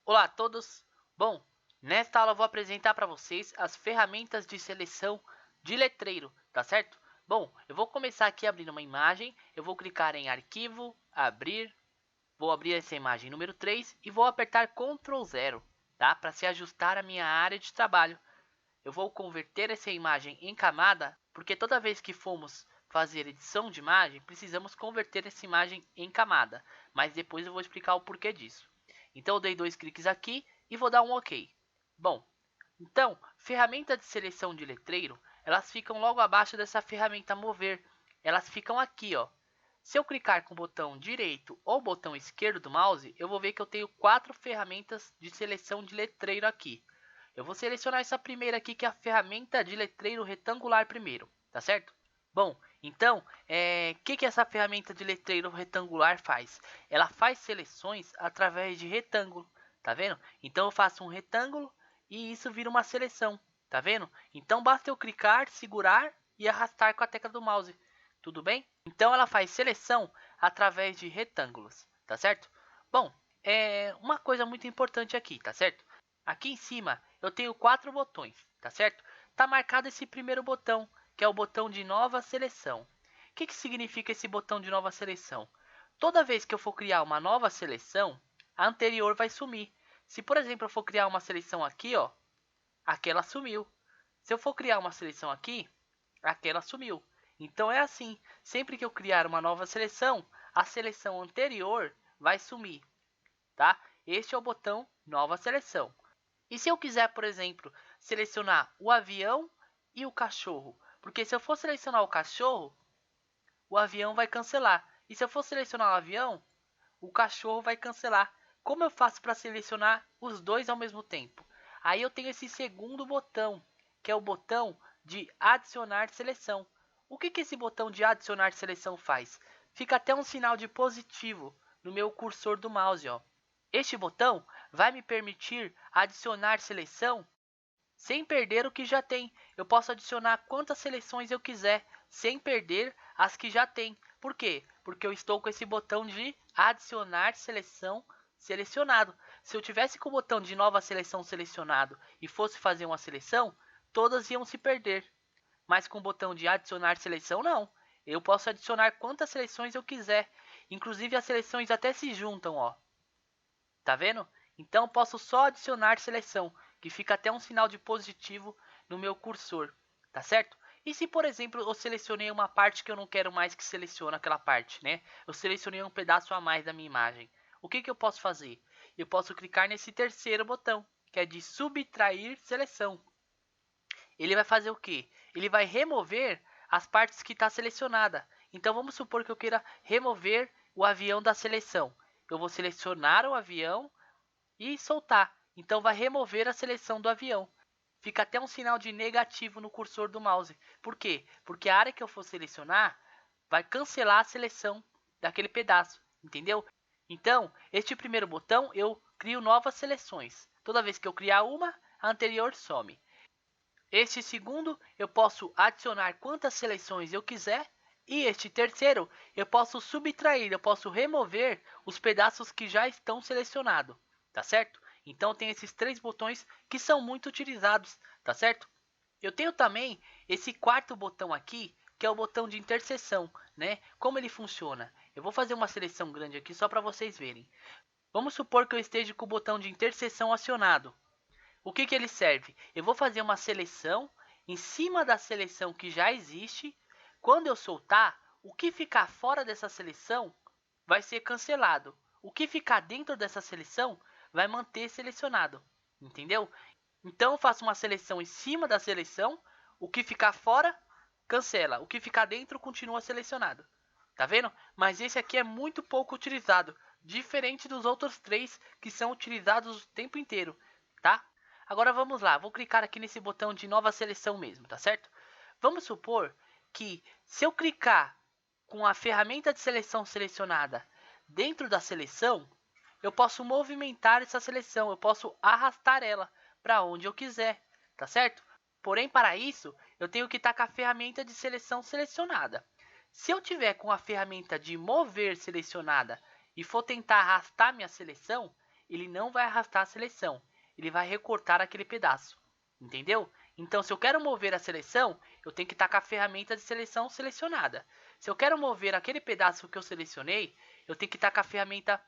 Olá a todos! Bom, nesta aula eu vou apresentar para vocês as ferramentas de seleção de letreiro, tá certo? Bom, eu vou começar aqui abrindo uma imagem, eu vou clicar em Arquivo, Abrir, vou abrir essa imagem número 3 e vou apertar Ctrl 0, tá? Para se ajustar à minha área de trabalho. Eu vou converter essa imagem em camada, porque toda vez que formos fazer edição de imagem, precisamos converter essa imagem em camada, mas depois eu vou explicar o porquê disso. Então eu dei 2 cliques aqui e vou dar um OK. Bom, então, ferramenta de seleção de letreiro, elas ficam logo abaixo dessa ferramenta mover. Elas ficam aqui, ó. Se eu clicar com o botão direito ou botão esquerdo do mouse, eu vou ver que eu tenho 4 ferramentas de seleção de letreiro aqui. Eu vou selecionar essa primeira aqui, que é a ferramenta de letreiro retangular primeiro, tá certo? Bom, então, que essa ferramenta de letreiro retangular faz? Ela faz seleções através de retângulo, tá vendo? Então eu faço um retângulo e isso vira uma seleção, tá vendo? Então basta eu clicar, segurar e arrastar com a tecla do mouse, tudo bem? Então ela faz seleção através de retângulos, tá certo? Bom, uma coisa muito importante aqui, tá certo? Aqui em cima eu tenho 4 botões, tá certo? Tá marcado esse primeiro botão, que é o botão de nova seleção. O que significa esse botão de nova seleção? Toda vez que eu for criar uma nova seleção, a anterior vai sumir. Se, por exemplo, eu for criar uma seleção aqui, ó, aquela sumiu. Se eu for criar uma seleção aqui, aquela sumiu. Então é assim, sempre que eu criar uma nova seleção, a seleção anterior vai sumir, tá? Este é o botão nova seleção. E se eu quiser, por exemplo, selecionar o avião e o cachorro? Porque se eu for selecionar o cachorro, o avião vai cancelar. E se eu for selecionar o avião, o cachorro vai cancelar. Como eu faço para selecionar os dois ao mesmo tempo? Aí eu tenho esse segundo botão, que é o botão de adicionar seleção. O que esse botão de adicionar seleção faz? Fica até um sinal de positivo no meu cursor do mouse, ó. Este botão vai me permitir adicionar seleção sem perder o que já tem. Eu posso adicionar quantas seleções eu quiser, sem perder as que já tem. Por quê? Porque eu estou com esse botão de adicionar seleção selecionado. Se eu tivesse com o botão de nova seleção selecionado e fosse fazer uma seleção, todas iam se perder. Mas com o botão de adicionar seleção, não. Eu posso adicionar quantas seleções eu quiser. Inclusive as seleções até se juntam, ó. Tá vendo? Então posso só adicionar seleção, que fica até um sinal de positivo no meu cursor, tá certo? E se, por exemplo, eu selecionei uma parte que eu não quero mais que selecione aquela parte, né? Eu selecionei um pedaço a mais da minha imagem. O que eu posso fazer? Eu posso clicar nesse terceiro botão, que é de subtrair seleção. Ele vai fazer o quê? Ele vai remover as partes que está selecionada. Então vamos supor que eu queira remover o avião da seleção. Eu vou selecionar o avião e soltar. Então vai remover a seleção do avião. Fica até um sinal de negativo no cursor do mouse. Por quê? Porque a área que eu for selecionar vai cancelar a seleção daquele pedaço, entendeu? Então, este primeiro botão eu crio novas seleções. Toda vez que eu criar uma, a anterior some. Este segundo eu posso adicionar quantas seleções eu quiser. E este terceiro eu posso subtrair, eu posso remover os pedaços que já estão selecionados, tá certo? Então tem esses 3 botões que são muito utilizados, tá certo? Eu tenho também esse quarto botão aqui, que é o botão de interseção, né? Como ele funciona? Eu vou fazer uma seleção grande aqui só para vocês verem. Vamos supor que eu esteja com o botão de interseção acionado. O que ele serve? Eu vou fazer uma seleção em cima da seleção que já existe. Quando eu soltar, o que ficar fora dessa seleção vai ser cancelado. O que ficar dentro dessa seleção vai manter selecionado. Entendeu? Então eu faço uma seleção em cima da seleção. O que ficar fora, cancela. O que ficar dentro, continua selecionado. Tá vendo? Mas esse aqui é muito pouco utilizado. Diferente dos outros 3 que são utilizados o tempo inteiro. Tá? Agora vamos lá, vou clicar aqui nesse botão de nova seleção mesmo, tá certo? Vamos supor que se eu clicar com a ferramenta de seleção selecionada dentro da seleção, eu posso movimentar essa seleção, eu posso arrastar ela para onde eu quiser, tá certo? Porém, para isso, eu tenho que estar com a ferramenta de seleção selecionada. Se eu tiver com a ferramenta de mover selecionada e for tentar arrastar minha seleção, ele não vai arrastar a seleção, ele vai recortar aquele pedaço, entendeu? Então, se eu quero mover a seleção, eu tenho que estar com a ferramenta de seleção selecionada. Se eu quero mover aquele pedaço que eu selecionei, eu tenho que estar com a ferramenta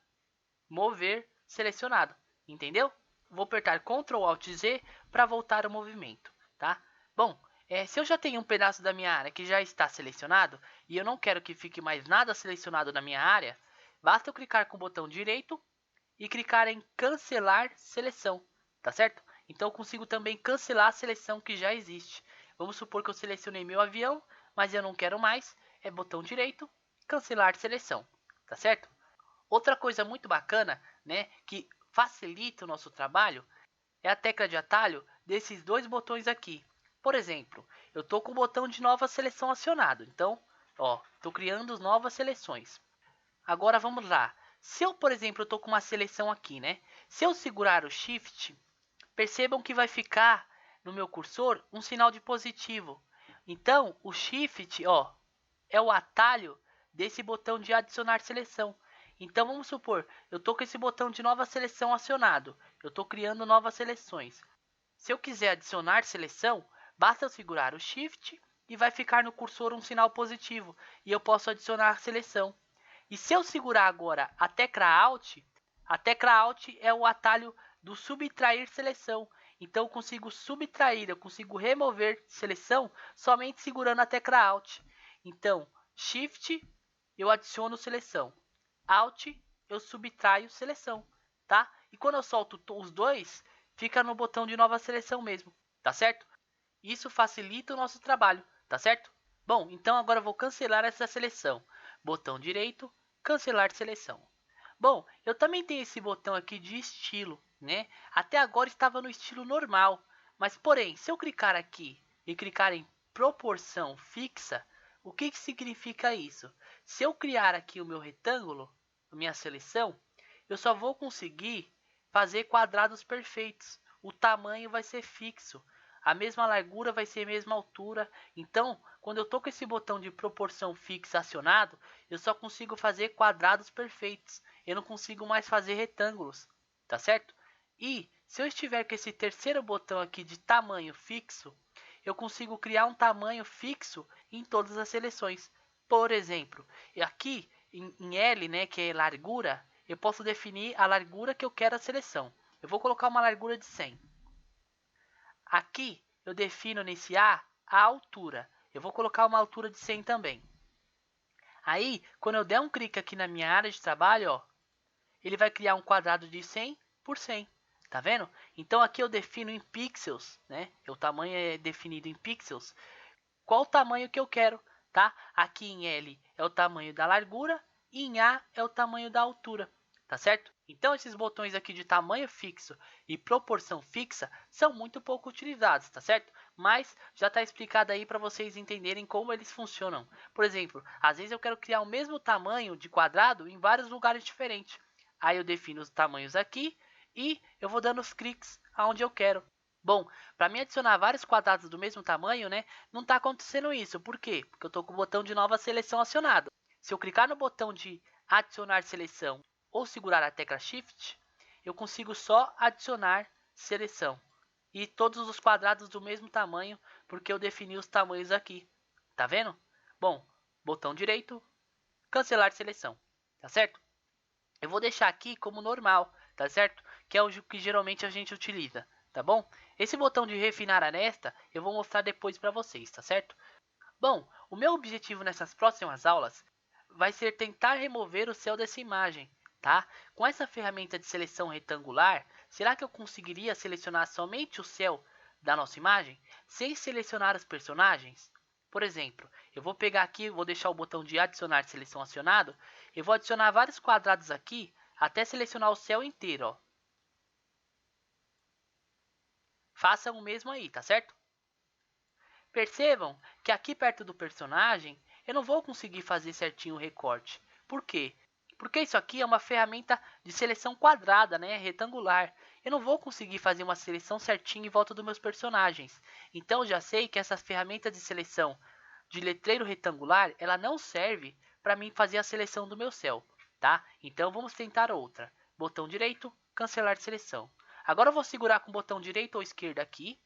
mover selecionado, entendeu? Vou apertar Ctrl Alt Z para voltar ao movimento, tá? Bom, se eu já tenho um pedaço da minha área que já está selecionado e eu não quero que fique mais nada selecionado na minha área, basta eu clicar com o botão direito e clicar em cancelar seleção, tá certo? Então eu consigo também cancelar a seleção que já existe. Vamos supor que eu selecionei meu avião, mas eu não quero mais, é botão direito, cancelar seleção, tá certo? Outra coisa muito bacana, né, que facilita o nosso trabalho, é a tecla de atalho desses dois botões aqui. Por exemplo, eu estou com o botão de nova seleção acionado, então, estou criando novas seleções. Agora vamos lá. Se eu, por exemplo, estou com uma seleção aqui, né? Se eu segurar o Shift, percebam que vai ficar no meu cursor um sinal de positivo. Então, o Shift, é o atalho desse botão de adicionar seleção. Então, vamos supor, eu estou com esse botão de nova seleção acionado. Eu estou criando novas seleções. Se eu quiser adicionar seleção, basta eu segurar o Shift e vai ficar no cursor um sinal positivo. E eu posso adicionar seleção. E se eu segurar agora a tecla Alt é o atalho do subtrair seleção. Então eu consigo subtrair, eu consigo remover seleção somente segurando a tecla Alt. Então, Shift, eu adiciono seleção. Alt, eu subtraio seleção, tá? E quando eu solto os dois, fica no botão de nova seleção mesmo, tá certo? Isso facilita o nosso trabalho, tá certo? Bom, então agora eu vou cancelar essa seleção. Botão direito, cancelar seleção. Bom, eu também tenho esse botão aqui de estilo, né? Até agora estava no estilo normal, mas porém, se eu clicar aqui e clicar em proporção fixa, o que significa isso? Se eu criar aqui o meu retângulo, a minha seleção, eu só vou conseguir fazer quadrados perfeitos. O tamanho vai ser fixo. A mesma largura vai ser a mesma altura. Então, quando eu estou com esse botão de proporção fixa acionado, eu só consigo fazer quadrados perfeitos. Eu não consigo mais fazer retângulos, tá certo? E se eu estiver com esse terceiro botão aqui de tamanho fixo, eu consigo criar um tamanho fixo em todas as seleções. Por exemplo, aqui em L, né, que é largura, eu posso definir a largura que eu quero a seleção. Eu vou colocar uma largura de 100. Aqui eu defino nesse A altura. Eu vou colocar uma altura de 100 também. Aí, quando eu der um clique aqui na minha área de trabalho, ele vai criar um quadrado de 100 por 100. Tá vendo? Então aqui eu defino em pixels, né? O tamanho é definido em pixels. Qual o tamanho que eu quero, tá? Aqui em L é o tamanho da largura e em A é o tamanho da altura, tá certo? Então esses botões aqui de tamanho fixo e proporção fixa são muito pouco utilizados, tá certo? Mas já está explicado aí para vocês entenderem como eles funcionam. Por exemplo, às vezes eu quero criar o mesmo tamanho de quadrado em vários lugares diferentes. Aí eu defino os tamanhos aqui e eu vou dando os cliques aonde eu quero. Bom, para mim adicionar vários quadrados do mesmo tamanho, né, não está acontecendo isso. Por quê? Porque eu estou com o botão de nova seleção acionado. Se eu clicar no botão de adicionar seleção ou segurar a tecla Shift, eu consigo só adicionar seleção. E todos os quadrados do mesmo tamanho, porque eu defini os tamanhos aqui. Tá vendo? Bom, botão direito, cancelar seleção. Tá certo? Eu vou deixar aqui como normal, tá certo? Que é o que geralmente a gente utiliza, tá bom? Esse botão de refinar aresta eu vou mostrar depois para vocês, tá certo? Bom, o meu objetivo nessas próximas aulas vai ser tentar remover o céu dessa imagem, tá? Com essa ferramenta de seleção retangular, será que eu conseguiria selecionar somente o céu da nossa imagem, sem selecionar os personagens? Por exemplo, eu vou pegar aqui, vou deixar o botão de adicionar seleção acionado, eu vou adicionar vários quadrados aqui, até selecionar o céu inteiro, ó. Façam o mesmo aí, tá certo? Percebam que aqui perto do personagem eu não vou conseguir fazer certinho o recorte. Por quê? Porque isso aqui é uma ferramenta de seleção quadrada, né, retangular. Eu não vou conseguir fazer uma seleção certinha em volta dos meus personagens. Então já sei que essa ferramenta de seleção de letreiro retangular, ela não serve para mim fazer a seleção do meu céu, tá? Então vamos tentar outra. Botão direito, cancelar seleção. Agora eu vou segurar com o botão direito ou esquerdo aqui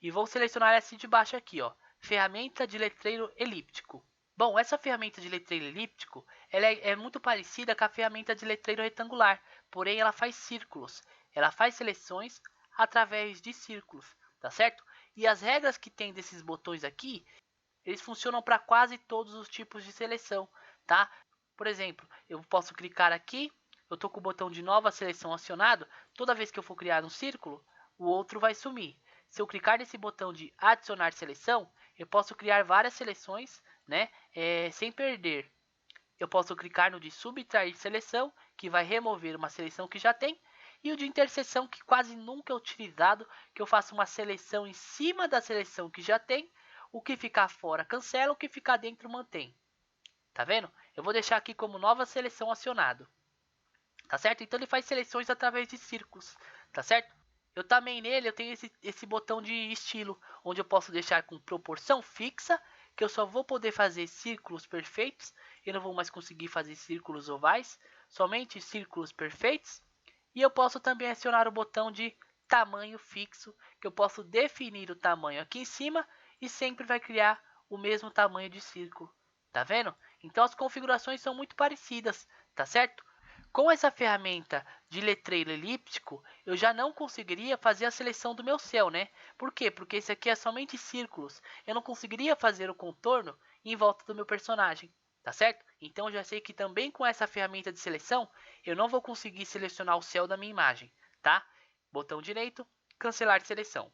e vou selecionar essa de baixo aqui, ó, ferramenta de letreiro elíptico. Bom, essa ferramenta de letreiro elíptico ela é muito parecida com a ferramenta de letreiro retangular, porém ela faz círculos. Ela faz seleções através de círculos, tá certo? E as regras que tem desses botões aqui, eles funcionam para quase todos os tipos de seleção, tá? Por exemplo, eu posso clicar aqui, eu estou com o botão de nova seleção acionado, toda vez que eu for criar um círculo, o outro vai sumir. Se eu clicar nesse botão de adicionar seleção, eu posso criar várias seleções, né, sem perder. Eu posso clicar no de subtrair seleção, que vai remover uma seleção que já tem, e o de interseção, que quase nunca é utilizado, que eu faço uma seleção em cima da seleção que já tem, o que ficar fora cancela, o que ficar dentro mantém. Tá vendo? Eu vou deixar aqui como nova seleção acionado. Tá certo? Então ele faz seleções através de círculos, tá certo? Eu também nele eu tenho esse botão de estilo, onde eu posso deixar com proporção fixa, que eu só vou poder fazer círculos perfeitos, eu não vou mais conseguir fazer círculos ovais, somente círculos perfeitos. E eu posso também acionar o botão de tamanho fixo, que eu posso definir o tamanho aqui em cima e sempre vai criar o mesmo tamanho de círculo. Tá vendo? Então as configurações são muito parecidas, tá certo? Com essa ferramenta de letreiro elíptico, eu já não conseguiria fazer a seleção do meu céu, né? Por quê? Porque esse aqui é somente círculos. Eu não conseguiria fazer o contorno em volta do meu personagem, tá certo? Então eu já sei que também com essa ferramenta de seleção, eu não vou conseguir selecionar o céu da minha imagem, tá? Botão direito, cancelar seleção.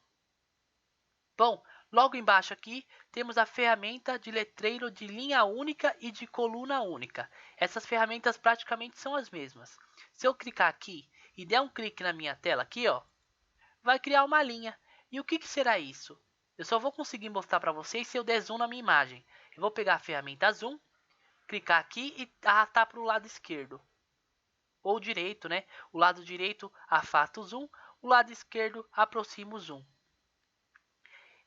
Bom, logo embaixo aqui temos a ferramenta de letreiro de linha única e de coluna única. Essas ferramentas praticamente são as mesmas. Se eu clicar aqui e der um clique na minha tela aqui, ó, vai criar uma linha. E o que será isso? Eu só vou conseguir mostrar para vocês se eu der zoom na minha imagem. Eu vou pegar a ferramenta zoom, clicar aqui e arrastar para o lado esquerdo. Ou direito, né? O lado direito afasta o zoom, o lado esquerdo aproxima o zoom.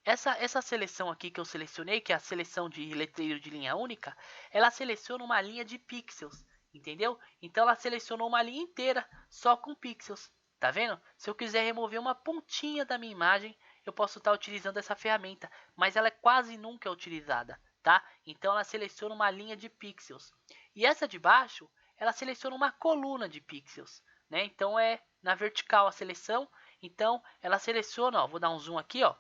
Essa seleção aqui que eu selecionei, que é a seleção de letreiro de linha única, ela seleciona uma linha de pixels, entendeu? Então ela selecionou uma linha inteira só com pixels, tá vendo? Se eu quiser remover uma pontinha da minha imagem, eu posso estar utilizando essa ferramenta, mas ela é quase nunca utilizada, tá? Então ela seleciona uma linha de pixels. E essa de baixo, ela seleciona uma coluna de pixels, né? Então é na vertical a seleção, então ela seleciona, ó, vou dar um zoom aqui, ó,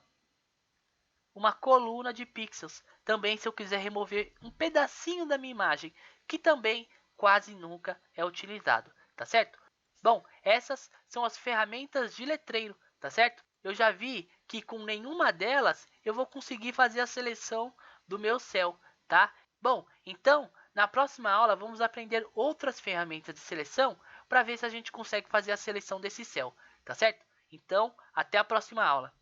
uma coluna de pixels. Também se eu quiser remover um pedacinho da minha imagem, que também quase nunca é utilizado, tá certo? Bom, essas são as ferramentas de letreiro, tá certo? Eu já vi que com nenhuma delas eu vou conseguir fazer a seleção do meu céu, tá? Bom, então na próxima aula vamos aprender outras ferramentas de seleção para ver se a gente consegue fazer a seleção desse céu, tá certo? Então, até a próxima aula.